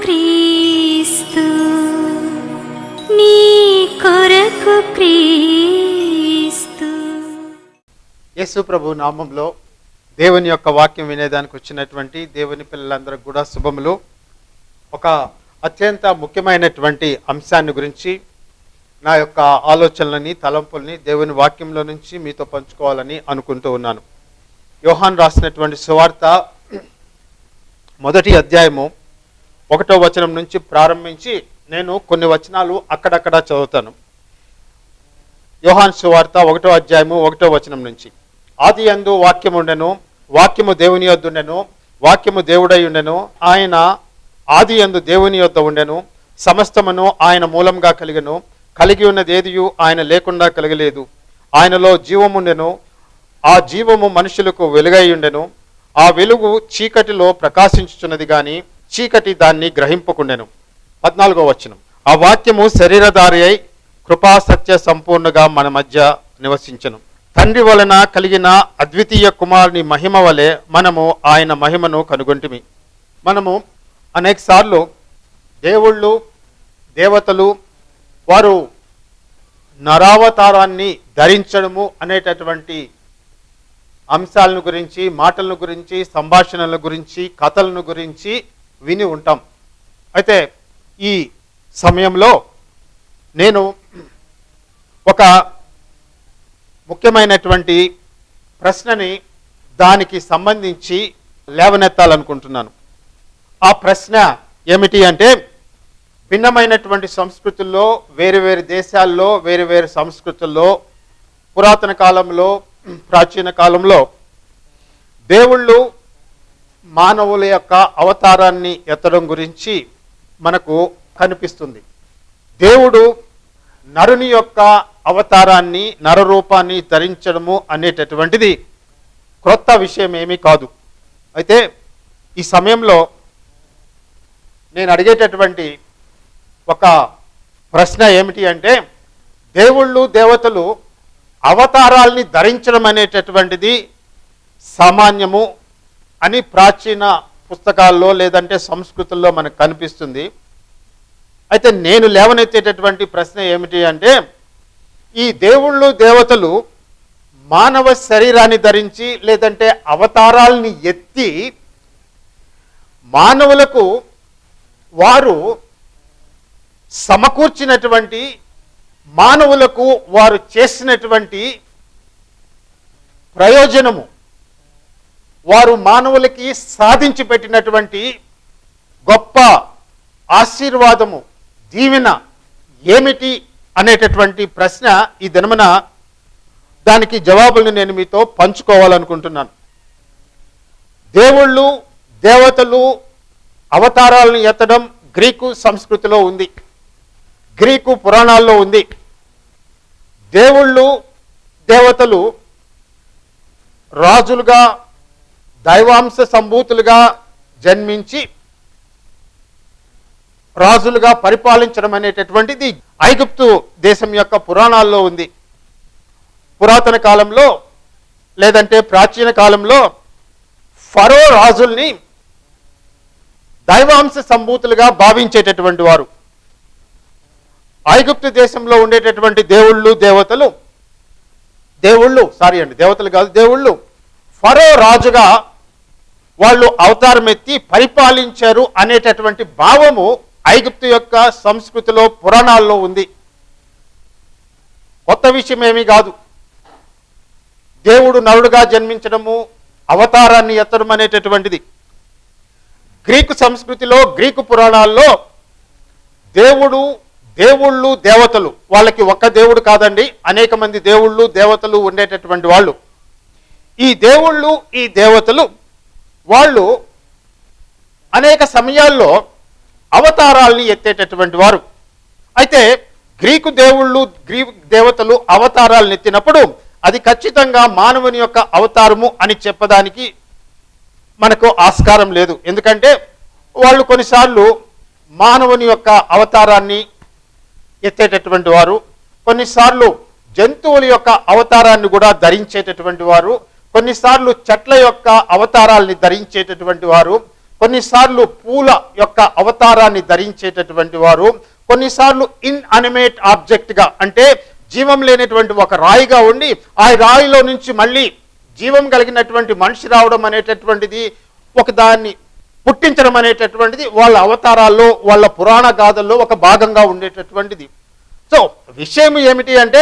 క్రీస్తు, నీ కొరకు క్రీస్తు. యేసు ప్రభు నామంలో దేవుని యొక్క వాక్యం వినేదానికి వచ్చినటువంటి దేవుని పిల్లలందరికీ కూడా శుభములు. ఒక అత్యంత ముఖ్యమైనటువంటి అంశాన్ని గురించి నా యొక్క ఆలోచనలని, తలంపుల్ని దేవుని వాక్యంలో నుంచి మీతో పంచుకోవాలని అనుకుంటూ ఉన్నాను. యోహాన్ రాసినటువంటి సువార్త 1వ అధ్యాయము 1వ వచనం నుంచి ప్రారంభించి నేను కొన్ని వచనాలు అక్కడక్కడ చదువుతాను. యోహాన్ సువార్త 1వ అధ్యాయము 1వ వచనం నుంచి. ఆది యందు వాక్యము ఉండెను, వాక్యము దేవుని యొద్ద ఉండెను, వాక్యము దేవుడై ఉండెను. ఆయన ఆది యందు దేవుని యొద్ద ఉండెను. సమస్తమును ఆయన మూలంగా కలిగెను. కలిగి ఉన్నది ఏదియు ఆయన లేకుండా కలగలేదు. ఆయనలో జీవముండెను, ఆ జీవము మనుషులకు వెలుగై ఉండెను. ఆ వెలుగు చీకటిలో ప్రకాశించుచున్నది గాని చీకటి దాన్ని గ్రహింపకుండెను. 14వ వచనం. ఆ వాక్యము శరీరధారి అయి కృపా సత్య సంపూర్ణగా మన మధ్య నివసించెను. తండ్రి వలన కలిగిన అద్వితీయ కుమారుని మహిమ వలె మనము ఆయన మహిమను కనుగొంటిమి. మనము అనేక సార్లు దేవుళ్ళు, దేవతలు వారు నరావతారాన్ని ధరించడము అనేటటువంటి అంశాలను గురించి, మాటలను గురించి, సంభాషణల గురించి, కథలను గురించి విని ఉంటాం. అయితే ఈ సమయంలో నేను ఒక ముఖ్యమైనటువంటి ప్రశ్నని దానికి సంబంధించి లేవనెత్తాలనుకుంటున్నాను. ఆ ప్రశ్న ఏమిటి అంటే, భిన్నమైనటువంటి సంస్కృతుల్లో, వేరు వేరు దేశాల్లో, వేరు వేరు సంస్కృతుల్లో, పురాతన కాలంలో, ప్రాచీన కాలంలో దేవుళ్ళు మానవుల యొక్క అవతారాన్ని ఎత్తడం గురించి మనకు కనిపిస్తుంది. దేవుడు నరుని యొక్క అవతారాన్ని, నరరూపాన్ని ధరించడము అనేటటువంటిది క్రొత్త విషయం ఏమీ కాదు. అయితే ఈ సమయంలో నేను అడిగేటటువంటి ఒక ప్రశ్న ఏమిటి అంటే, దేవుళ్ళు, దేవతలు అవతారాల్ని ధరించడం అనేటటువంటిది సామాన్యము అని ప్రాచీన పుస్తకాల్లో లేదంటే సంస్కృతుల్లో మనకు కనిపిస్తుంది. అయితే నేను లేవనెత్తేటటువంటి ప్రశ్న ఏమిటి అంటే, ఈ దేవుళ్ళు, దేవతలు మానవ శరీరాన్ని ధరించి లేదంటే అవతారాల్ని ఎత్తి మానవులకు వారు సమకూర్చినటువంటి, మానవులకు వారు చేసినటువంటి ప్రయోజనము, వారు మానవులకి సాధించి పెట్టినటువంటి గొప్ప ఆశీర్వాదము, దీవెన ఏమిటి అనేటటువంటి ప్రశ్న ఈ దినమున దానికి జవాబులను నేను మీతో పంచుకోవాలనుకుంటున్నాను. దేవుళ్ళు, దేవతలు అవతారాలను ఎత్తడం గ్రీకు సంస్కృతిలో ఉంది, గ్రీకు పురాణాల్లో ఉంది. దేవుళ్ళు, దేవతలు రాజులుగా, దైవాంశ సంభూతులుగా జన్మించి రాజులుగా పరిపాలించడం అనేటటువంటిది ఐగుప్తు దేశం యొక్క పురాణాల్లో ఉంది. పురాతన కాలంలో లేదంటే ప్రాచీన కాలంలో ఫరో రాజుల్ని దైవాంశ సంభూతులుగా భావించేటటువంటి వారు. ఐగుప్తు దేశంలో ఉండేటటువంటి దేవుళ్ళు ఫరో రాజుగా వాళ్ళు అవతారం ఎత్తి పరిపాలించారు అనేటటువంటి భావము ఐగుప్తు యొక్క సంస్కృతిలో, పురాణాల్లో ఉంది. కొత్త విషయం ఏమీ కాదు. దేవుడు నరుడుగా జన్మించడము, అవతారాన్ని ఎత్తడం అనేటటువంటిది గ్రీకు సంస్కృతిలో, గ్రీకు పురాణాల్లో దేవుళ్ళు, దేవతలు, వాళ్ళకి ఒక్క దేవుడు కాదండి, అనేక మంది దేవుళ్ళు, దేవతలు ఉండేటటువంటి వాళ్ళు. ఈ దేవుళ్ళు, ఈ దేవతలు వాళ్ళు అనేక సమయాల్లో అవతారాల్ని ఎత్తేటటువంటి వారు. అయితే గ్రీకు దేవుళ్ళు, గ్రీకు దేవతలు అవతారాలను ఎత్తినప్పుడు అది ఖచ్చితంగా మానవుని యొక్క అవతారము అని చెప్పడానికి మనకు ఆస్కారం లేదు. ఎందుకంటే వాళ్ళు కొన్నిసార్లు మానవుని యొక్క అవతారాన్ని ఎత్తేటటువంటి వారు, కొన్నిసార్లు జంతువుల యొక్క అవతారాన్ని కూడా ధరించేటటువంటి వారు, కొన్నిసార్లు చెట్ల యొక్క అవతారాల్ని ధరించేటటువంటి వారు, కొన్నిసార్లు పూల యొక్క అవతారాన్ని ధరించేటటువంటి వారు, కొన్నిసార్లు ఇన్అనిమేట్ ఆబ్జెక్ట్గా, అంటే జీవం లేనటువంటి ఒక రాయిగా ఉండి ఆ రాయిలో నుంచి మళ్ళీ జీవం కలిగినటువంటి మనిషి రావడం అనేటటువంటిది, ఒక దాన్ని పుట్టించడం అనేటటువంటిది వాళ్ళ అవతారాల్లో, వాళ్ళ పురాణ గాథల్లో ఒక భాగంగా ఉండేటటువంటిది. సో విషయం ఏమిటి అంటే,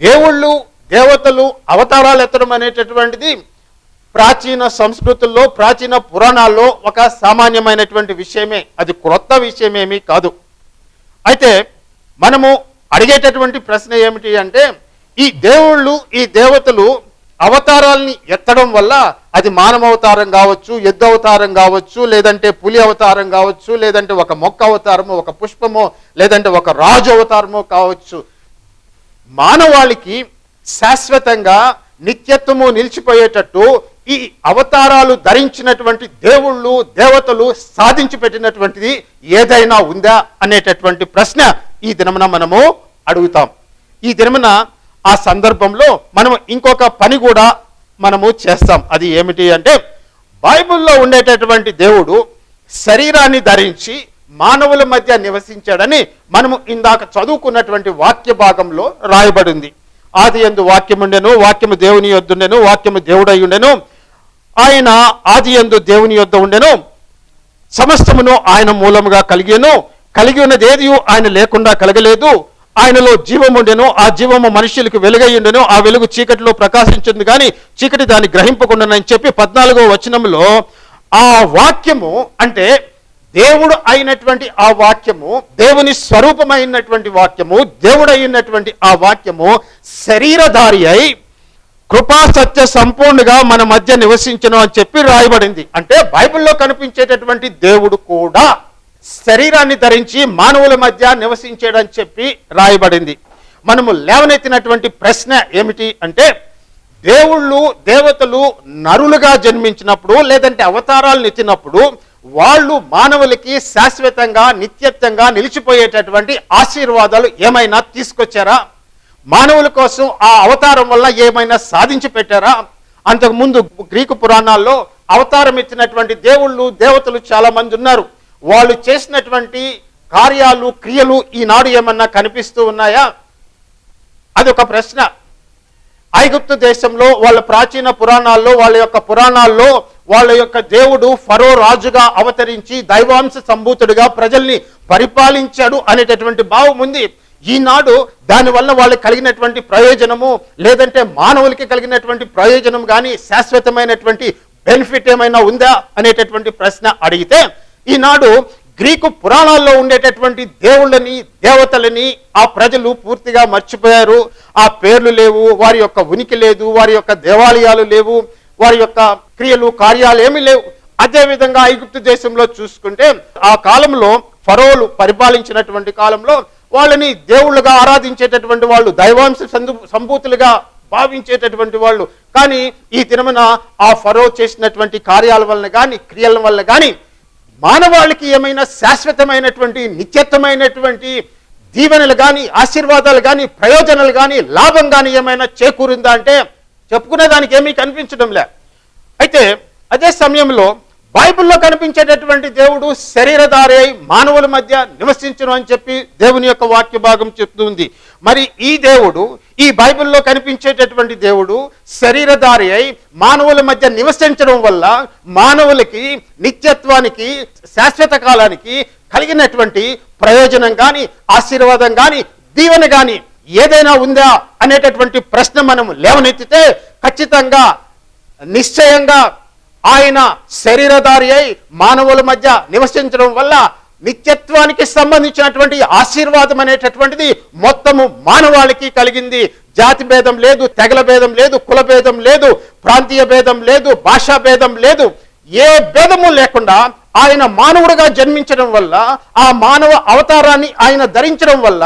దేవుళ్ళు దేవతలు అవతారాలు ఎత్తడం అనేటటువంటిది ప్రాచీన సంస్కృతుల్లో, ప్రాచీన పురాణాల్లో ఒక సామాన్యమైనటువంటి విషయమే, అది క్రొత్త విషయమేమీ కాదు. అయితే మనము అడిగేటటువంటి ప్రశ్న ఏమిటి అంటే, ఈ దేవుళ్ళు ఈ దేవతలు అవతారాల్ని ఎత్తడం వల్ల, అది మానవ అవతారం కావచ్చు, ఎద్దు అవతారం కావచ్చు, లేదంటే పులి అవతారం కావచ్చు, లేదంటే ఒక మొక్క అవతారము, ఒక పుష్పమో, లేదంటే ఒక రాజు అవతారమో కావచ్చు, మానవాళికి శాశ్వతంగా నిత్యత్వము నిలిచిపోయేటట్టు ఈ అవతారాలు ధరించినటువంటి దేవుళ్ళు దేవతలు సాధించి పెట్టినటువంటిది ఏదైనా ఉందా అనేటటువంటి ప్రశ్న ఈ దినమున మనము అడుగుతాం. ఈ దినమున ఆ సందర్భంలో మనం ఇంకొక పని కూడా మనము చేస్తాం. అది ఏమిటి అంటే, బైబిల్లో ఉండేటటువంటి దేవుడు శరీరాన్ని ధరించి మానవుల మధ్య నివసించాడని మనము ఇందాక చదువుకున్నటువంటి వాక్య భాగంలో రాయబడింది. ఆది యందు వాక్యం ఉండెను, వాక్యము దేవుని యొద్ద ఉండెను, వాక్యము దేవుడై ఉండెను, ఆయన ఆది యందు దేవుని యొద్ద ఉండెను, సమస్తమును ఆయన మూలముగా కలిగెను, కలిగి ఉన్నది ఏది ఆయన లేకుండా కలగలేదు, ఆయనలో జీవం ఉండెను, ఆ జీవము మనుషులకు వెలుగై ఉండెను, ఆ వెలుగు చీకటిలో ప్రకాశించింది కానీ చీకటి దాన్ని గ్రహింపకుండానని చెప్పి 14వ వచనంలో ఆ వాక్యము అంటే దేవుడు అయినటువంటి ఆ వాక్యము, దేవుని స్వరూపమైనటువంటి వాక్యము, దేవుడు అయినటువంటి ఆ వాక్యము శరీరధారి అయి కృపా సత్య సంపూర్ణగా మన మధ్య నివసించను అని చెప్పి రాయబడింది. అంటే బైబిల్లో కనిపించేటటువంటి దేవుడు కూడా శరీరాన్ని ధరించి మానవుల మధ్య నివసించాడని చెప్పి రాయబడింది. మనము లేవనెత్తినటువంటి ప్రశ్న ఏమిటి అంటే, దేవుళ్ళు దేవతలు నరులుగా జన్మించినప్పుడు, లేదంటే అవతారాలను ఎత్తినప్పుడు వాళ్ళు మానవులకి శాశ్వతంగా నిత్యత్వంగా నిలిచిపోయేటటువంటి ఆశీర్వాదాలు ఏమైనా తీసుకొచ్చారా? మానవుల కోసం ఆ అవతారం వల్ల ఏమైనా సాధించి పెట్టారా? అంతకుముందు గ్రీకు పురాణాల్లో అవతారం ఎత్తినటువంటి దేవుళ్ళు దేవతలు చాలా మంది ఉన్నారు. వాళ్ళు చేసినటువంటి కార్యాలు క్రియలు ఈనాడు ఏమన్నా కనిపిస్తూ ఉన్నాయా? అదొక ప్రశ్న. ఐగుప్తు దేశంలో వాళ్ళ ప్రాచీన పురాణాల్లో, వాళ్ళ యొక్క పురాణాల్లో వాళ్ళ యొక్క దేవుడు ఫరో రాజుగా అవతరించి దైవాంశ సంభూతుడిగా ప్రజల్ని పరిపాలించాడు అనేటటువంటి భావం ఉంది. ఈనాడు దానివల్ల వాళ్ళకి కలిగినటువంటి ప్రయోజనము, లేదంటే మానవులకి కలిగినటువంటి ప్రయోజనం కానీ శాశ్వతమైనటువంటి బెనిఫిట్ ఏమైనా ఉందా అనేటటువంటి ప్రశ్న అడిగితే, ఈనాడు గ్రీకు పురాణాల్లో ఉండేటటువంటి దేవుళ్ళని దేవతలని ఆ ప్రజలు పూర్తిగా మర్చిపోయారు. ఆ పేర్లు లేవు, వారి యొక్క ఉనికి లేదు, వారి యొక్క దేవాలయాలు లేవు, వారి యొక్క క్రియలు కార్యాలు ఏమీ లేవు. అదేవిధంగా ఐగుప్తు దేశంలో చూసుకుంటే ఆ కాలంలో ఫరోలు పరిపాలించినటువంటి కాలంలో వాళ్ళని దేవుళ్ళుగా ఆరాధించేటటువంటి వాళ్ళు, దైవాంశ సంభూతులుగా భావించేటటువంటి వాళ్ళు. కానీ ఈ దినమున ఆ ఫరో చేసినటువంటి కార్యాల వలన కానీ క్రియల వల్ల కానీ మానవాళికి ఏమైనా శాశ్వతమైనటువంటి నిత్యత్వమైనటువంటి దీవెనలు కానీ ఆశీర్వాదాలు కానీ ప్రయోజనాలు కానీ లాభం కానీ ఏమైనా చేకూరిందా అంటే చెప్పుకునే దానికి ఏమీ కనిపించడం లే. అయితే అదే సమయంలో బైబిల్లో కనిపించేటటువంటి దేవుడు శరీరధారి అయి మానవుల మధ్య నివసించను అని చెప్పి దేవుని యొక్క వాక్య భాగం చెప్తుంది. మరి ఈ దేవుడు, ఈ బైబిల్లో కనిపించేటటువంటి దేవుడు శరీరధారి అయి మానవుల మధ్య నివసించడం వల్ల మానవులకి నిత్యత్వానికి శాశ్వత కాలానికి కలిగినటువంటి ప్రయోజనం కానీ ఆశీర్వాదం కానీ దీవెన కానీ ఏదైనా ఉందా అనేటటువంటి ప్రశ్న మనం లేవనెత్తితే ఖచ్చితంగా నిశ్చయంగా ఆయన శరీరధారి అయి మానవుల మధ్య నివసించడం వల్ల నిత్యత్వానికి సంబంధించినటువంటి ఆశీర్వాదం అనేటటువంటిది మొత్తము మానవాళికి కలిగింది. జాతి భేదం లేదు, తెగల భేదం లేదు, కుల భేదం లేదు, ప్రాంతీయ భేదం లేదు, భాషా భేదం లేదు, ఏ భేదము లేకుండా ఆయన మానవుడిగా జన్మించడం వల్ల, ఆ మానవ అవతారాన్ని ఆయన ధరించడం వల్ల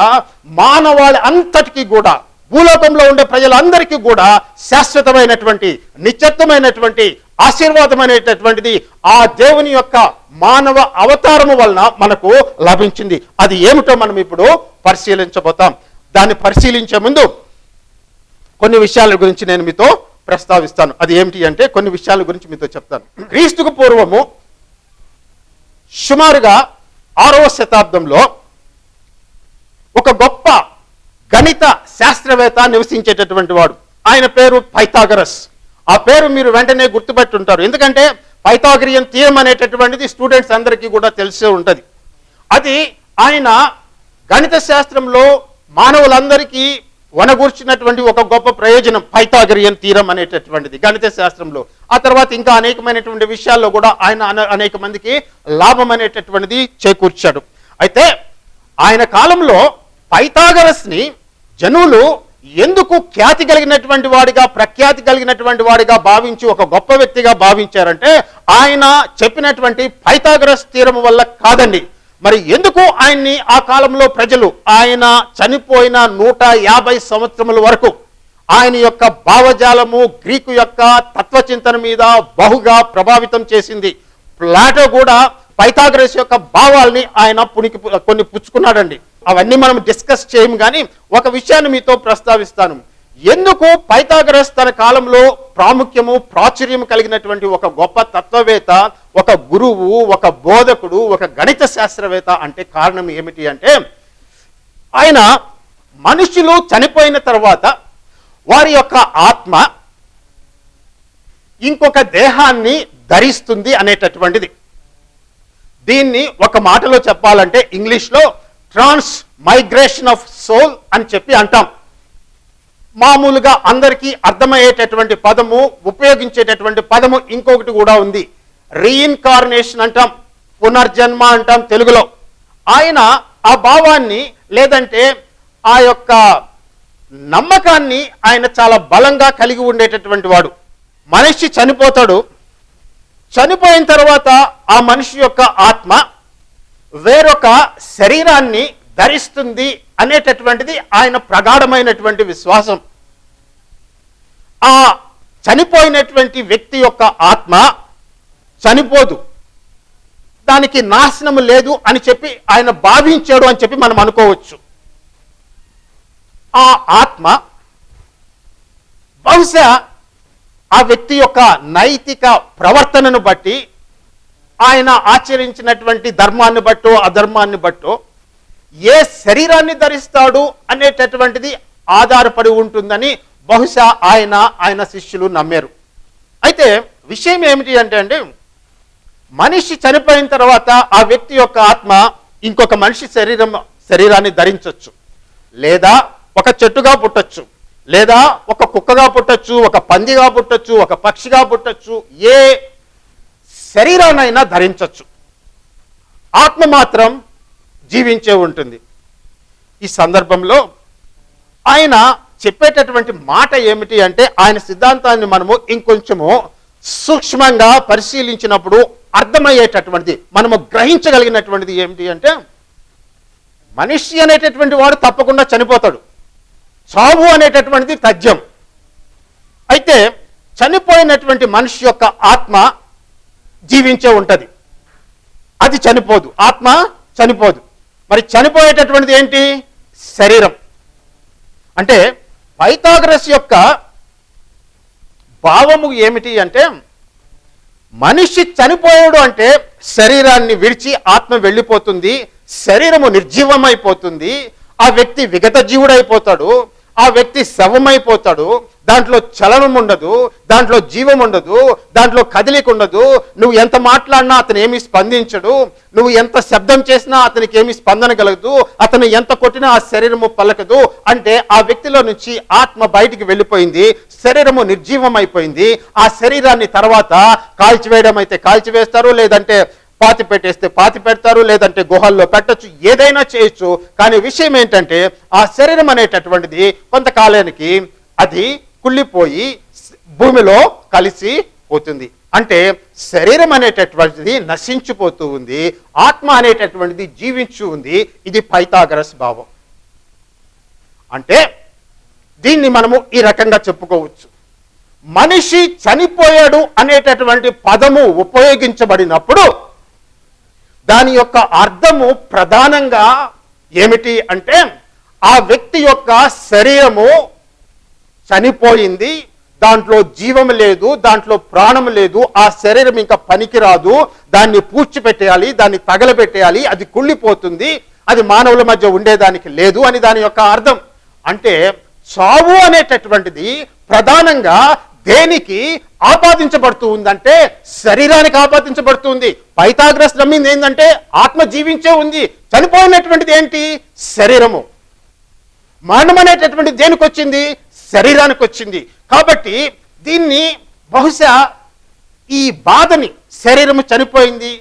మానవాళి అంతటికీ కూడా, భూలోకంలో ఉండే ప్రజలందరికీ కూడా శాశ్వతమైనటువంటి నిత్యత్వమైనటువంటి ఆశీర్వాదం అనేటటువంటిది ఆ దేవుని యొక్క మానవ అవతారము వలన మనకు లభించింది. అది ఏమిటో మనం ఇప్పుడు పరిశీలించబోతాం. దాన్ని పరిశీలించే ముందు కొన్ని విషయాల గురించి నేను మీతో ప్రస్తావిస్తాను. అది ఏమిటి అంటే కొన్ని విషయాల గురించి మీతో చెప్తాను. క్రీస్తుకు పూర్వము సుమారుగా 6వ శతాబ్దంలో ఒక గొప్ప గణిత శాస్త్రవేత్త నివసించేటటువంటి వాడు. ఆయన పేరు పైథాగరస్. ఆ పేరు మీరు వెంటనే గుర్తుపెట్టి ఉంటారు, ఎందుకంటే పైథాగరియన్ థియరం అనేటటువంటిది స్టూడెంట్స్ అందరికీ కూడా తెలిసే ఉంటుంది. అది ఆయన గణిత శాస్త్రంలో మానవులందరికీ వనగూర్చినటువంటి ఒక గొప్ప ప్రయోజనం పైథాగరియన్ థియరం అనేటటువంటిది గణిత శాస్త్రంలో. ఆ తర్వాత ఇంకా అనేకమైనటువంటి విషయాల్లో కూడా ఆయన అనేక మందికి లాభం అనేటటువంటిది చేకూర్చాడు. అయితే ఆయన కాలంలో పైథాగరస్ని జనులు ఎందుకు ఖ్యాతి కలిగినటువంటి వాడిగా, ప్రఖ్యాతి కలిగినటువంటి వాడిగా భావించి ఒక గొప్ప వ్యక్తిగా భావించారంటే ఆయన చెప్పినటువంటి పైథాగరస్ థియరం వల్ల కాదండి. మరి ఎందుకు ఆయన్ని ఆ కాలంలో ప్రజలు, ఆయన చనిపోయిన 150 సంవత్సరముల వరకు ఆయన యొక్క భావజాలము గ్రీకు యొక్క తత్వచింతన మీద బహుగా ప్రభావితం చేసింది. ప్లాటో కూడా పైథాగరస్ యొక్క భావాల్ని ఆయన కొన్ని పుచ్చుకున్నాడండి. అవన్నీ మనం డిస్కస్ చేయము, కానీ ఒక విషయాన్ని మీతో ప్రస్తావిస్తాను. ఎందుకు పైథాగరస్ తన కాలంలో ప్రాముఖ్యము ప్రాచుర్యం కలిగినటువంటి ఒక గొప్ప తత్వవేత్త, ఒక గురువు, ఒక బోధకుడు, ఒక గణిత శాస్త్రవేత్త అంటే కారణం ఏమిటి అంటే, ఆయన మనుషులు చనిపోయిన తర్వాత వారి యొక్క ఆత్మ ఇంకొక దేహాన్ని ధరిస్తుంది అనేటటువంటిది. దీన్ని ఒక మాటలో చెప్పాలంటే ఇంగ్లీష్లో ట్రాన్స్ మైగ్రేషన్ ఆఫ్ సోల్ అని చెప్పి అంటాం. మామూలుగా అందరికీ అర్థమయ్యేటటువంటి పదము, ఉపయోగించేటటువంటి పదము ఇంకొకటి కూడా ఉంది, రీఇన్కార్నేషన్ అంటాం, పునర్జన్మ అంటాం తెలుగులో. ఆయన ఆ భావాన్ని లేదంటే ఆ యొక్క నమ్మకాన్ని ఆయన చాలా బలంగా కలిగి ఉండేటటువంటి వాడు. మనిషి చనిపోతాడు, చనిపోయిన తర్వాత ఆ మనిషి యొక్క ఆత్మ వేరొక శరీరాన్ని ధరిస్తుంది అనేటటువంటిది ఆయన ప్రగాఢమైనటువంటి విశ్వాసం. ఆ చనిపోయినటువంటి వ్యక్తి యొక్క ఆత్మ చనిపోదు, దానికి నాశనం లేదు అని చెప్పి ఆయన భావించాడు అని చెప్పి మనం అనుకోవచ్చు. ఆ ఆత్మ బహుశా ఆ వ్యక్తి యొక్క నైతిక ప్రవర్తనను బట్టి, ఆయన ఆచరించినటువంటి ధర్మాన్ని బట్టో అధర్మాన్ని బట్టో ఏ శరీరాన్ని ధరిస్తాడు అనేటటువంటిది ఆధారపడి ఉంటుందని బహుశా ఆయన శిష్యులు నమ్మారు. అయితే విషయం ఏమిటి అంటే మనిషి చనిపోయిన తర్వాత ఆ వ్యక్తి యొక్క ఆత్మ ఇంకొక మనిషి శరీరాన్ని ధరించవచ్చు, లేదా ఒక చెట్టుగా పుట్టచ్చు, లేదా ఒక కుక్కగా పుట్టచ్చు, ఒక పందిగా పుట్టచ్చు, ఒక పక్షిగా పుట్టచ్చు, ఏ శరీరాన్నైనా ధరించవచ్చు. ఆత్మ మాత్రం జీవించే ఉంటుంది. ఈ సందర్భంలో ఆయన చెప్పేటటువంటి మాట ఏమిటి అంటే, ఆయన సిద్ధాంతాన్ని మనము ఇంకొంచెము సూక్ష్మంగా పరిశీలించినప్పుడు అర్థమయ్యేటటువంటిది, మనము గ్రహించగలిగినటువంటిది ఏమిటి అంటే, మనిషి అనేటటువంటి వాడు తప్పకుండా చనిపోతాడు, చావు అనేటటువంటిది తథ్యం. అయితే చనిపోయినటువంటి మనిషి యొక్క ఆత్మ జీవించే ఉంటుంది, అది చనిపోదు, ఆత్మ చనిపోదు. మరి చనిపోయేటటువంటిది ఏంటి? శరీరం. అంటే పైథాగరస్ యొక్క భావము ఏమిటి అంటే, మనిషి చనిపోయాడు అంటే శరీరాన్ని విడిచి ఆత్మ వెళ్ళిపోతుంది, శరీరము నిర్జీవమైపోతుంది, ఆ వ్యక్తి విగత జీవుడైపోతాడు, ఆ వ్యక్తి శవమైపోతాడు, దాంట్లో చలనం ఉండదు, దాంట్లో జీవం ఉండదు, దాంట్లో కదిలిక ఉండదు. నువ్వు ఎంత మాట్లాడినా అతను ఏమీ స్పందించడు, నువ్వు ఎంత శబ్దం చేసినా అతనికి ఏమీ స్పందన కలగదు, అతను ఎంత కొట్టినా ఆ శరీరము పలకదు. అంటే ఆ వ్యక్తిలో నుంచి ఆత్మ బయటికి వెళ్ళిపోయింది, శరీరము నిర్జీవం అయిపోయింది. ఆ శరీరాన్ని తర్వాత కాల్చివేయడం అయితే కాల్చివేస్తారు, లేదంటే పాతి పెట్టేస్తే పాతి పెడతారు, లేదంటే గుహల్లో పెట్టచ్చు, ఏదైనా చేయొచ్చు. కానీ విషయం ఏంటంటే, ఆ శరీరం అనేటటువంటిది కొంతకాలానికి అది కుళ్ళిపోయి భూమిలో కలిసి పోతుంది. అంటే శరీరం అనేటటువంటిది నశించిపోతూ ఉంది, ఆత్మ అనేటటువంటిది జీవించు ఉంది. ఇది పైథాగరస్ భావం. అంటే దీన్ని మనము ఈ రకంగా చెప్పుకోవచ్చు. మనిషి చనిపోయాడు అనేటటువంటి పదము ఉపయోగించబడినప్పుడు దాని యొక్క అర్థము ప్రధానంగా ఏమిటి అంటే, ఆ వ్యక్తి యొక్క శరీరము చనిపోయింది, దాంట్లో జీవం లేదు, దాంట్లో ప్రాణం లేదు, ఆ శరీరం ఇంకా పనికిరాదు, దాన్ని పూడ్చిపెట్టేయాలి, దాన్ని తగలబెట్టేయాలి, అది కుళ్ళిపోతుంది, అది మానవుల మధ్య ఉండేదానికి లేదు అని దాని యొక్క అర్థం. అంటే చావు అనేటటువంటిది ప్రధానంగా దేనికి ఆపాదించబడుతూ ఉందంటే శరీరానికి ఆపాదించబడుతుంది. పైథాగరస్ నమ్మింది ఏంటంటే ఆత్మ జీవించే ఉంది, చనిపోయినటువంటిది ఏంటి? శరీరము. మరణం అనేటటువంటిది దేనికి వచ్చింది? శరీరానికి వచ్చింది. కాబట్టి దీన్ని బహుశా ఈ బాధని, శరీరము చనిపోయింది,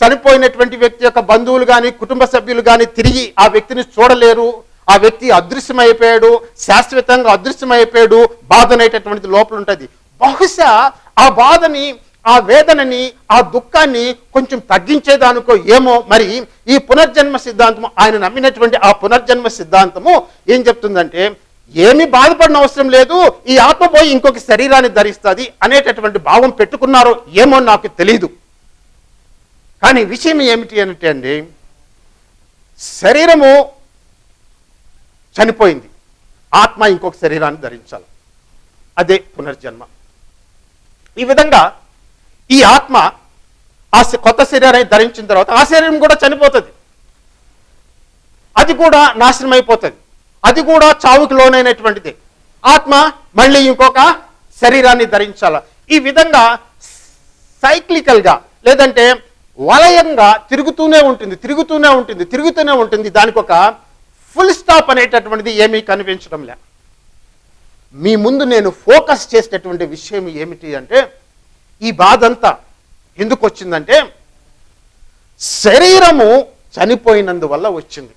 చనిపోయినటువంటి వ్యక్తి యొక్క బంధువులు కానీ కుటుంబ సభ్యులు కానీ తిరిగి ఆ వ్యక్తిని చూడలేరు, ఆ వ్యక్తి అదృశ్యమైపోయాడు, శాశ్వతంగా అదృశ్యమైపోయాడు, బాధ అనేటటువంటిది లోపల ఉంటుంది. బహుశా ఆ బాధని, ఆ వేదనని, ఆ దుఃఖాన్ని కొంచెం తగ్గించేదానికో ఏమో మరి ఈ పునర్జన్మ సిద్ధాంతము, ఆయన నమ్మినటువంటి ఆ పునర్జన్మ సిద్ధాంతము ఏం చెప్తుందంటే ఏమీ బాధపడిన అవసరం లేదు, ఈ ఆత్మ పోయి ఇంకొక శరీరాన్ని ధరిస్తుంది అనేటటువంటి భావం పెట్టుకున్నారో ఏమో నాకు తెలీదు. కానీ విషయం ఏమిటి అంటే అండి, శరీరము చనిపోయింది, ఆత్మ ఇంకొక శరీరాన్ని ధరించాలి, అదే పునర్జన్మ. ఈ విధంగా ఈ ఆత్మ ఆ కొత్త శరీరాన్ని ధరించిన తర్వాత ఆ శరీరం కూడా చనిపోతుంది, అది కూడా నాశనం అయిపోతుంది, అది కూడా చావుకి లోనైనటువంటిది. ఆత్మ మళ్ళీ ఇంకొక శరీరాన్ని ధరించాల. ఈ విధంగా సైక్లికల్గా లేదంటే వలయంగా తిరుగుతూనే ఉంటుంది. దానికి ఒక ఫుల్ స్టాప్ అనేటటువంటిది ఏమీ కనిపించడం లే. మీ ముందు నేను ఫోకస్ చేసేటటువంటి విషయం ఏమిటి అంటే, ఈ బాధ అంతా ఎందుకు వచ్చిందంటే శరీరము చనిపోయినందువల్ల వచ్చింది.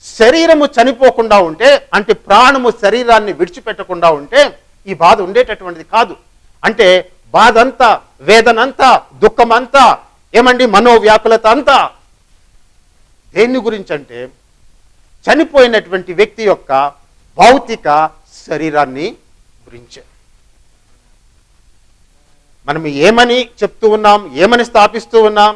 శరీరము చనిపోకుండా ఉంటే, అంటే ప్రాణము శరీరాన్ని విడిచిపెట్టకుండా ఉంటే ఈ బాధ ఉండేటటువంటిది కాదు. అంటే బాధ అంతా, వేదనంతా, దుఃఖమంతా, ఏమండి మనోవ్యాకులత అంతా దేని గురించి అంటే చనిపోయినటువంటి వ్యక్తి యొక్క భౌతిక శరీరాన్ని గురించే. మనం ఏమని చెప్తూ ఉన్నాం, ఏమని స్థాపిస్తూ ఉన్నాం?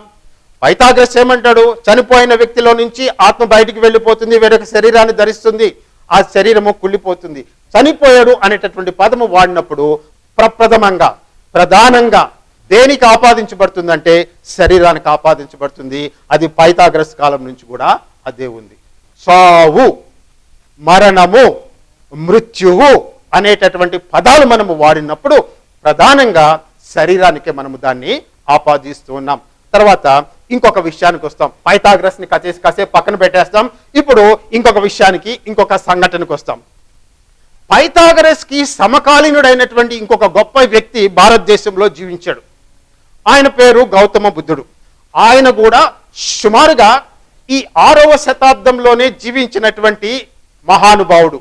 పైథాగరస్ ఏమంటాడు? చనిపోయిన వ్యక్తిలో నుంచి ఆత్మ బయటికి వెళ్ళిపోతుంది, వేరొక శరీరాన్ని ధరిస్తుంది, ఆ శరీరము కుళ్ళిపోతుంది. చనిపోయాడు అనేటటువంటి పదము వాడినప్పుడు ప్రధానంగా దేనికి ఆపాదించబడుతుందంటే శరీరానికి ఆపాదించబడుతుంది. అది పైథాగరస్ కాలం నుంచి కూడా అదే ఉంది. సావు, మరణము, మృత్యువు అనేటటువంటి పదాలు మనము వాడినప్పుడు ప్రధానంగా శరీరానికే మనము దాన్ని ఆపాదిస్తూ ఉన్నాం. తర్వాత ఇంకొక విషయానికి వస్తాం. పైథాగరస్ని కాసేపు పక్కన పెట్టేస్తాం. ఇప్పుడు ఇంకొక విషయానికి, ఇంకొక సంఘటనకు వస్తాం. పైథాగరస్కి సమకాలీనుడైనటువంటి ఇంకొక గొప్ప వ్యక్తి భారతదేశంలో జీవించాడు. ఆయన పేరు గౌతమ బుద్ధుడు. ఆయన కూడా సుమారుగా ఈ 6వ శతాబ్దంలోనే జీవించినటువంటి మహానుభావుడు.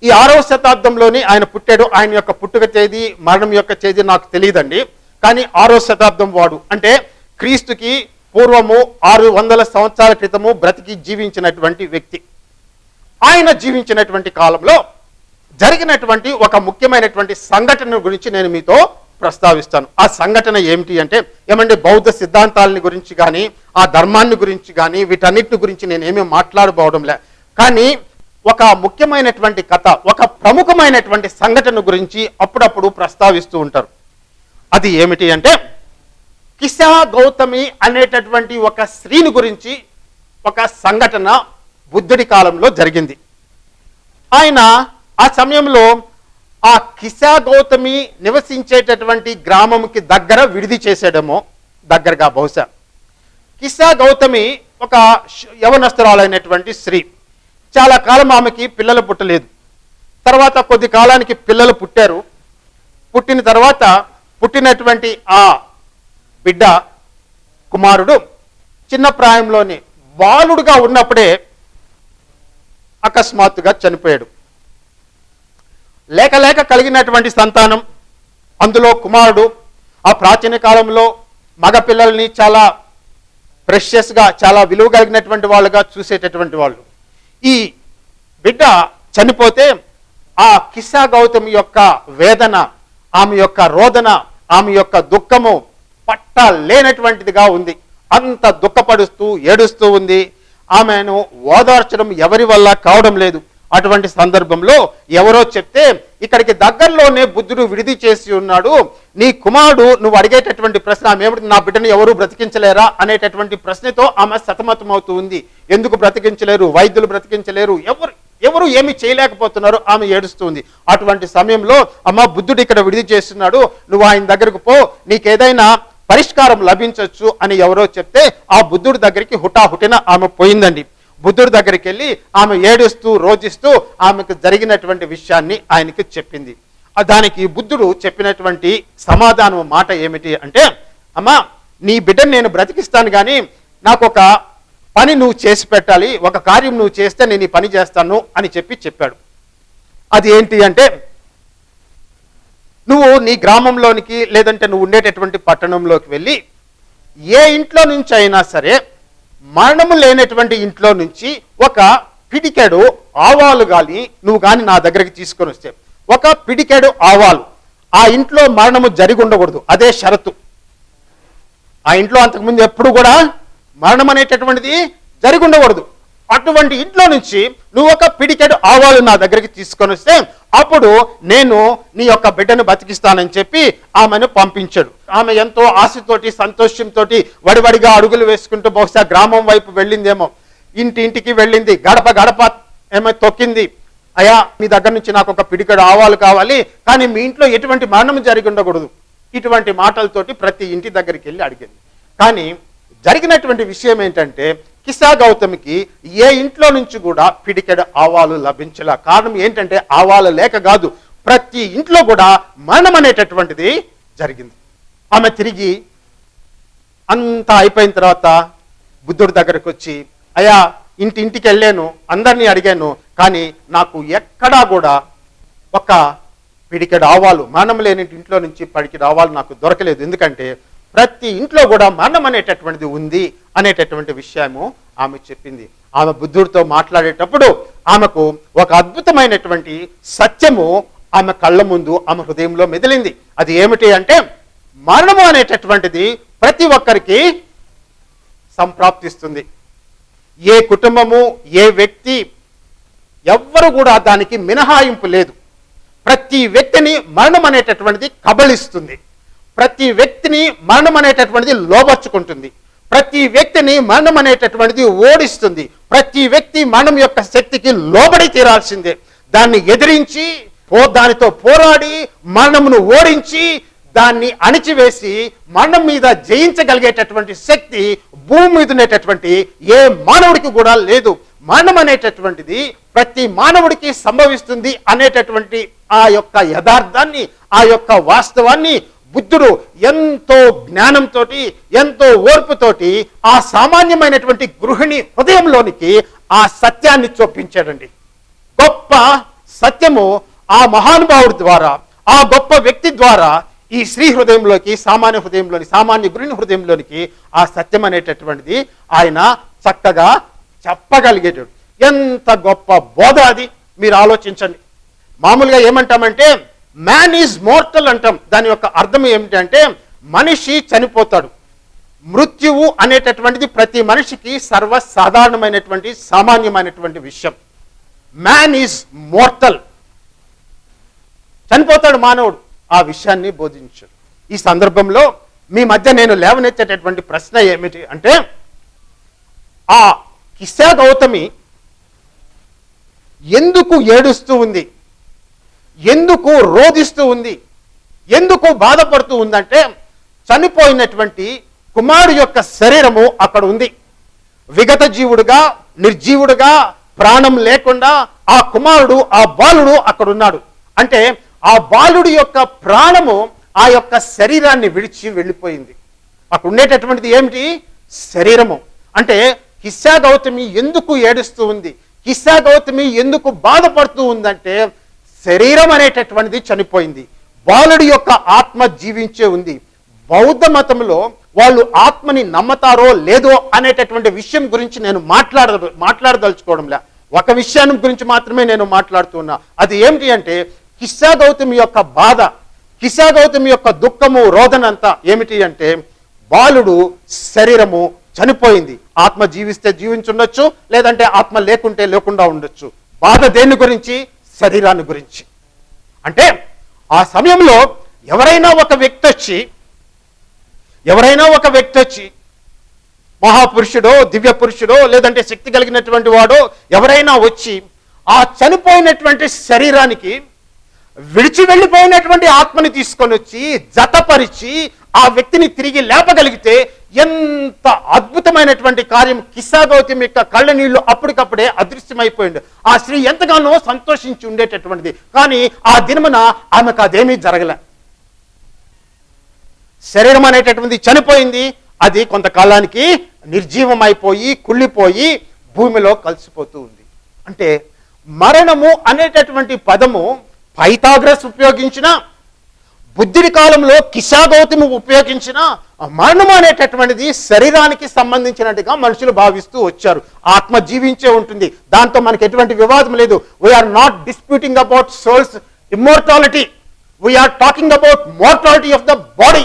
ఈ 6వ శతాబ్దంలోనే ఆయన పుట్టాడు. ఆయన యొక్క పుట్టుక తేదీ, మరణం యొక్క తేదీ నాకు తెలియదండి. కానీ 6వ శతాబ్దం వాడు, అంటే క్రీస్తుకి పూర్వము 600 సంవత్సరాల క్రితము బ్రతికి జీవించినటువంటి వ్యక్తి. ఆయన జీవించినటువంటి కాలంలో జరిగినటువంటి ఒక ముఖ్యమైనటువంటి సంఘటన గురించి నేను మీతో ప్రస్తావిస్తాను. ఆ సంఘటన ఏమిటి అంటే, ఏమంటే బౌద్ధ సిద్ధాంతాలని గురించి కానీ, ఆ ధర్మాన్ని గురించి కానీ, వీటన్నిటిని గురించి నేను ఏమీ మాట్లాడబోవడంలే. కానీ ఒక ముఖ్యమైనటువంటి కథ, ఒక ప్రముఖమైనటువంటి సంఘటన గురించి అప్పుడప్పుడు ప్రస్తావిస్తూ ఉంటారు. అది ఏమిటి అంటే, కిసా గౌతమి అనేటటువంటి ఒక స్త్రీని గురించి ఒక సంఘటన బుద్ధుడి కాలంలో జరిగింది. ఆయన ఆ సమయంలో ఆ కిసా గౌతమి నివసించేటటువంటి గ్రామంకి దగ్గర విడిది చేసేయడమో, దగ్గరగా బహుశా. కిసా గౌతమి ఒక యవనస్తురాలైనటువంటి స్త్రీ. చాలా కాలం ఆమెకి పిల్లలు పుట్టలేదు. తర్వాత కొద్ది కాలానికి పిల్లలు పుట్టారు. పుట్టిన తర్వాత పుట్టినటువంటి ఆ బిడ్డ కుమారుడు చిన్న ప్రాయంలోనే, బాలుడుగా ఉన్నప్పుడే అకస్మాత్తుగా చనిపోయాడు. లేక కలిగినటువంటి సంతానం, అందులో కుమారుడు. ఆ ప్రాచీన కాలంలో మగ పిల్లల్ని చాలా ప్రెషియస్గా, చాలా విలువ కలిగినటువంటి వాళ్ళుగా చూసేటటువంటి వాళ్ళు. ఈ బిడ్డ చనిపోతే ఆ కిసా గౌతమి యొక్క వేదన, ఆమె యొక్క రోదన, ఆమె యొక్క దుఃఖము పట్టలేనటువంటిదిగా ఉంది. అంత దుఃఖపడుస్తూ ఏడుస్తూ ఉంది. ఆమెను ఓదార్చడం ఎవరి వల్ల కావడం లేదు. అటువంటి సందర్భంలో ఎవరో చెప్తే ఇక్కడికి దగ్గరలోనే బుద్ధుడు విడిది చేసి ఉన్నాడు. నీ కుమారుడు నువ్వు అడిగేటటువంటి ప్రశ్న ఆమె ఏమిటి, నా బిడ్డను ఎవరు బ్రతికించలేరా అనేటటువంటి ప్రశ్నతో ఆమె సతమతమవుతూ ఉంది. ఎందుకు బ్రతికించలేరు, వైద్యులు బ్రతికించలేరు, ఎవరు ఏమి చేయలేకపోతున్నారు, ఆమె ఏడుస్తుంది. అటువంటి సమయంలో అమ్మ బుద్ధుడు ఇక్కడ విడిది చేస్తున్నాడు, నువ్వు ఆయన దగ్గరకు పో, నీకేదైనా పరిష్కారం లభించవచ్చు అని ఎవరో చెప్తే ఆ బుద్ధుడి దగ్గరికి హుటాహుటిన ఆమె పోయిందండి. బుద్ధుడి దగ్గరికి వెళ్ళి ఆమె ఏడుస్తూ రోజిస్తూ ఆమెకు జరిగినటువంటి విషయాన్ని ఆయనకి చెప్పింది. దానికి బుద్ధుడు చెప్పినటువంటి సమాధానం మాట ఏమిటి అంటే, అమ్మా నీ బిడ్డను నేను బ్రతికిస్తాను, కానీ నాకు ఒక పని నువ్వు చేసి పెట్టాలి, ఒక కార్యం నువ్వు చేస్తే నేను ఈ పని చేస్తాను అని చెప్పాడు. అది ఏంటి అంటే, నువ్వు నీ గ్రామంలోనికి లేదంటే నువ్వు ఉండేటటువంటి పట్టణంలోకి వెళ్ళి ఏ ఇంట్లో నుంచి అయినా సరే మరణము లేనటువంటి ఇంట్లో నుంచి ఒక పిడికెడు ఆవాలు కానీ నువ్వు కానీ నా దగ్గరికి తీసుకొని వస్తే, ఒక పిడికెడు ఆవాలు, ఆ ఇంట్లో మరణము జరిగి ఉండకూడదు, అదే షరతు. ఆ ఇంట్లో అంతకుముందు ఎప్పుడు కూడా మరణం అనేటటువంటిది జరిగి ఉండకూడదు. అటువంటి ఇంట్లో నుంచి నువ్వు ఒక పిడికెడు ఆవాలు నా దగ్గరికి తీసుకొని వస్తే అప్పుడు నేను నీ యొక్క బిడ్డను బతికిస్తానని చెప్పి ఆమెను పంపించాడు. ఆమె ఎంతో ఆశతోటి సంతోషంతో వడివడిగా అడుగులు వేసుకుంటూ బహుశా గ్రామం వైపు వెళ్ళిందేమో, ఇంటింటికి వెళ్ళింది, గడప గడప ఏమో తొక్కింది. అయ్యా మీ దగ్గర నుంచి నాకు ఒక పిడికెడు ఆవాలు కావాలి, కానీ మీ ఇంట్లో ఎటువంటి మరణం జరిగి ఉండకూడదు, ఇటువంటి మాటలతోటి ప్రతి ఇంటి దగ్గరికి వెళ్ళి అడిగింది. కానీ జరిగినటువంటి విషయం ఏంటంటే, కిస్సా గౌతమికి ఏ ఇంట్లో నుంచి కూడా పిడికెడు ఆవాలు లభించలే. కారణం ఏంటంటే ఆవాలు లేక కాదు, ప్రతి ఇంట్లో కూడా మరణం అనేటటువంటిది జరిగింది. ఆమె తిరిగి అంతా అయిపోయిన తర్వాత బుద్ధుడి దగ్గరకు వచ్చి, అయ్యా ఇంటింటికి వెళ్ళాను, అందరినీ అడిగాను, కానీ నాకు ఎక్కడా కూడా ఒక పిడికెడు ఆవాలు, మరణం లేని ఇంట్లో నుంచి పిడికెడు ఆవాలు నాకు దొరకలేదు. ఎందుకంటే ప్రతి ఇంట్లో కూడా మరణం అనేటటువంటిది ఉంది అనేటటువంటి విషయము ఆమె చెప్పింది. ఆమె బుద్ధుడితో మాట్లాడేటప్పుడు ఆమెకు ఒక అద్భుతమైనటువంటి సత్యము ఆమె కళ్ళ ముందు ఆమె హృదయంలో మెదిలింది. అది ఏమిటి అంటే, మరణము అనేటటువంటిది ప్రతి ఒక్కరికి సంప్రాప్తిస్తుంది. ఏ కుటుంబము, ఏ వ్యక్తి, ఎవ్వరు కూడా దానికి మినహాయింపు లేదు. ప్రతి వ్యక్తిని మరణం అనేటటువంటిది కబళిస్తుంది, ప్రతి వ్యక్తిని మరణం అనేటటువంటిది లోబర్చుకుంటుంది, ప్రతి వ్యక్తిని మరణం అనేటటువంటిది ఓడిస్తుంది. ప్రతి వ్యక్తి మరణం యొక్క శక్తికి లోబడి తీరాల్సిందే. దాన్ని ఎదిరించి దానితో పోరాడి మరణమును ఓడించి దాన్ని అణిచివేసి మరణం మీద జయించగలిగేటటువంటి శక్తి భూమి మీద ఉండేటటువంటి ఏ మానవుడికి కూడా లేదు. మరణం అనేటటువంటిది ప్రతి మానవుడికి సంభవిస్తుంది అనేటటువంటి ఆ యొక్క యథార్థాన్ని, ఆ యొక్క వాస్తవాన్ని బుద్ధుడు ఎంతో జ్ఞానంతో, ఎంతో ఓర్పుతోటి ఆ సామాన్యమైనటువంటి గృహిణి హృదయంలోనికి ఆ సత్యాన్ని చొప్పించాడండి. గొప్ప సత్యము ఆ మహానుభావుడి ద్వారా, ఆ గొప్ప వ్యక్తి ద్వారా ఈ స్త్రీ హృదయంలోకి, సామాన్య హృదయంలోని, సామాన్య గృహిణి హృదయంలోనికి ఆ సత్యం అనేటటువంటిది ఆయన చక్కగా చెప్పగలిగేటాడు. ఎంత గొప్ప బోధ అది మీరు ఆలోచించండి. మామూలుగా ఏమంటామంటే మ్యాన్ ఈజ్ మోర్టల్ అంటాం. దాని యొక్క అర్థం ఏమిటంటే మనిషి చనిపోతాడు. మృత్యువు అనేటటువంటిది ప్రతి మనిషికి సర్వసాధారణమైనటువంటి సామాన్యమైనటువంటి విషయం. మ్యాన్ ఈజ్ మోర్టల్, చనిపోతాడు మానవుడు. ఆ విషయాన్ని బోధించాడు. ఈ సందర్భంలో మీ మధ్య నేను లేవనెత్తేటటువంటి ప్రశ్న ఏమిటి అంటే, ఆ కిస్సా గౌతమి ఎందుకు ఏడుస్తూ ఉంది, ఎందుకు రోధిస్తూ ఉంది, ఎందుకు బాధపడుతూ ఉందంటే, చనిపోయినటువంటి కుమారుడు యొక్క శరీరము అక్కడ ఉంది. విగత జీవుడుగా, నిర్జీవుడుగా, ప్రాణం లేకుండా ఆ కుమారుడు, ఆ బాలుడు అక్కడ ఉన్నాడు. అంటే ఆ బాలుడి యొక్క ప్రాణము ఆ యొక్క శరీరాన్ని విడిచి వెళ్ళిపోయింది. అక్కడ ఉండేటటువంటిది ఏమిటి? శరీరము. అంటే కిస్సా గౌతమి ఎందుకు ఏడుస్తూ ఉంది, కిస్సా గౌతమి ఎందుకు బాధపడుతూ ఉందంటే, శరీరం అనేటటువంటిది చనిపోయింది, బాలుడి యొక్క ఆత్మ జీవించే ఉంది. బౌద్ధ మతంలో వాళ్ళు ఆత్మని నమ్మతారో లేదో అనేటటువంటి విషయం గురించి నేను మాట్లాడదలుచుకోవడంలే. ఒక విషయాన్ని గురించి మాత్రమే నేను మాట్లాడుతున్నా. అది ఏమిటి అంటే, కిస్సా గౌతమి యొక్క బాధ, కిస్సా గౌతమి యొక్క దుఃఖము, రోదన అంతా ఏమిటి అంటే, బాలుడు శరీరము చనిపోయింది. ఆత్మ జీవిస్తే జీవించుండొచ్చు, లేదంటే ఆత్మ లేకుంటే లేకుండా ఉండొచ్చు. బాధ దేని గురించి? శరీరాన్ని గురించి. అంటే ఆ సమయంలో ఎవరైనా ఒక వ్యక్తి వచ్చి మహాపురుషుడో, దివ్య పురుషుడో, లేదంటే శక్తి కలిగినటువంటి వాడో ఎవరైనా వచ్చి ఆ చనిపోయినటువంటి శరీరానికి విడిచి వెళ్ళిపోయినటువంటి ఆత్మని తీసుకొని వచ్చి జతపరిచి ఆ వ్యక్తిని తిరిగి లేపగలిగితే ఎంత అద్భుతమైనటువంటి కార్యం. కిస్సా గౌతమి యొక్క కళ్ళ నీళ్లు అప్పటికప్పుడే అదృశ్యమైపోయింది. ఆ స్త్రీ ఎంతగానో సంతోషించి ఉండేటటువంటిది. కానీ ఆ దినమున ఆమెకు అదేమీ జరగలే. శరీరం అనేటటువంటిది చనిపోయింది. అది కొంతకాలానికి నిర్జీవమైపోయి కుళ్ళిపోయి భూమిలో కలిసిపోతూ ఉంది. అంటే మరణము అనేటటువంటి పదము పైథాగరస్ ఉపయోగించిన, బుద్ధుడి కాలంలో కిస్సా గౌతమి ఉపయోగించిన, మరణం అనేటటువంటిది శరీరానికి సంబంధించినట్టుగా మనుషులు భావిస్తూ వచ్చారు. ఆత్మ జీవించే ఉంటుంది, దాంతో మనకి ఎటువంటి వివాదం లేదు. We're not disputing about souls immortality, we're talking about mortality of the body.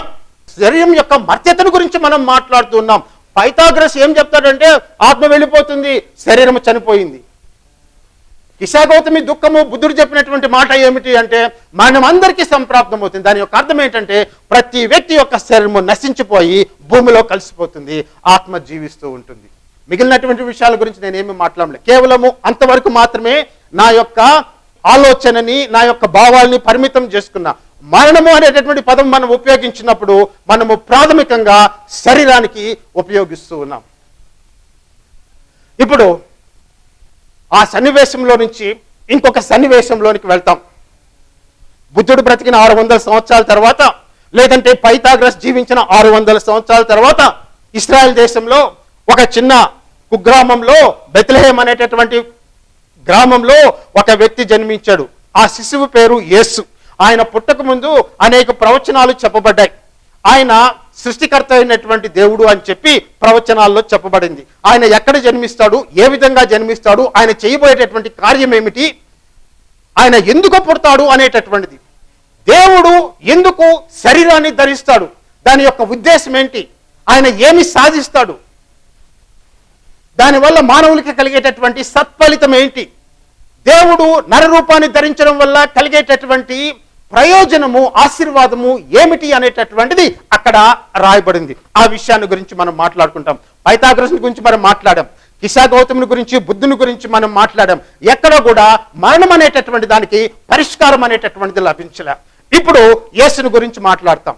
శరీరం యొక్క మర్త్యతను గురించి మనం మాట్లాడుతున్నాం. పైథాగరస్ ఏం చెప్తాడంటే ఆత్మ వెళ్ళిపోతుంది, శరీరం చనిపోయింది. కిస్సా గౌతమి దుఃఖము బుద్ధుడు చెప్పినటువంటి మాట ఏమిటి అంటే మనం అందరికీ సంప్రాప్తం అవుతుంది. దాని యొక్క అర్థం ఏంటంటే ప్రతి వ్యక్తి యొక్క శరీరము నశించిపోయి భూమిలో కలిసిపోతుంది, ఆత్మ జీవిస్తూ ఉంటుంది. మిగిలినటువంటి విషయాల గురించి నేనేమి మాట్లాడలేదు. కేవలము అంతవరకు మాత్రమే నా యొక్క ఆలోచనని, నా యొక్క భావాల్ని పరిమితం చేసుకున్నా. మరణము అనేటటువంటి పదం మనం ఉపయోగించినప్పుడు మనము ప్రాథమికంగా శరీరానికి ఉపయోగిస్తూ ఉన్నాం. ఇప్పుడు ఆ సన్నివేశంలో నుంచి ఇంకొక సన్నివేశంలోనికి వెళ్తాం. బుద్ధుడు బ్రతికిన 600 సంవత్సరాల తర్వాత, లేదంటే పైథాగరస్ జీవించిన 600 సంవత్సరాల తర్వాత ఇస్రాయెల్ దేశంలో ఒక చిన్న కుగ్రామంలో బెత్లెహేం అనేటటువంటి గ్రామంలో ఒక వ్యక్తి జన్మించాడు. ఆ శిశువు పేరు యేసు. ఆయన పుట్టక ముందు అనేక ప్రవచనాలు చెప్పబడ్డాయి. ఆయన సృష్టికర్త అయినటువంటి దేవుడు అని చెప్పి ప్రవచనాల్లో చెప్పబడింది. ఆయన ఎక్కడ జన్మిస్తాడు, ఏ విధంగా జన్మిస్తాడు, ఆయన చేయబోయేటటువంటి కార్యం ఏమిటి, ఆయన ఎందుకు పుడతాడు అనేటటువంటిది, దేవుడు ఎందుకు శరీరాన్ని ధరిస్తాడు, దాని యొక్క ఉద్దేశం ఏంటి, ఆయన ఏమి సాధిస్తాడు, దానివల్ల మానవులకి కలిగేటటువంటి సత్ఫలితం ఏంటి, దేవుడు నరరూపాన్ని ధరించడం వల్ల కలిగేటటువంటి ప్రయోజనము, ఆశీర్వాదము ఏమిటి అనేటటువంటిది అక్కడ రాయబడింది. ఆ విషయాన్ని గురించి మనం మాట్లాడుకుంటాం. పైథాగరస్ గురించి మనం మాట్లాడాం, కిస్సా గౌతముని గురించి, బుద్ధుని గురించి మనం మాట్లాడాం. ఎక్కడ కూడా మరణం అనేటటువంటి దానికి పరిష్కారం అనేటటువంటిది లభించలే. ఇప్పుడు యేసుని గురించి మాట్లాడతాం.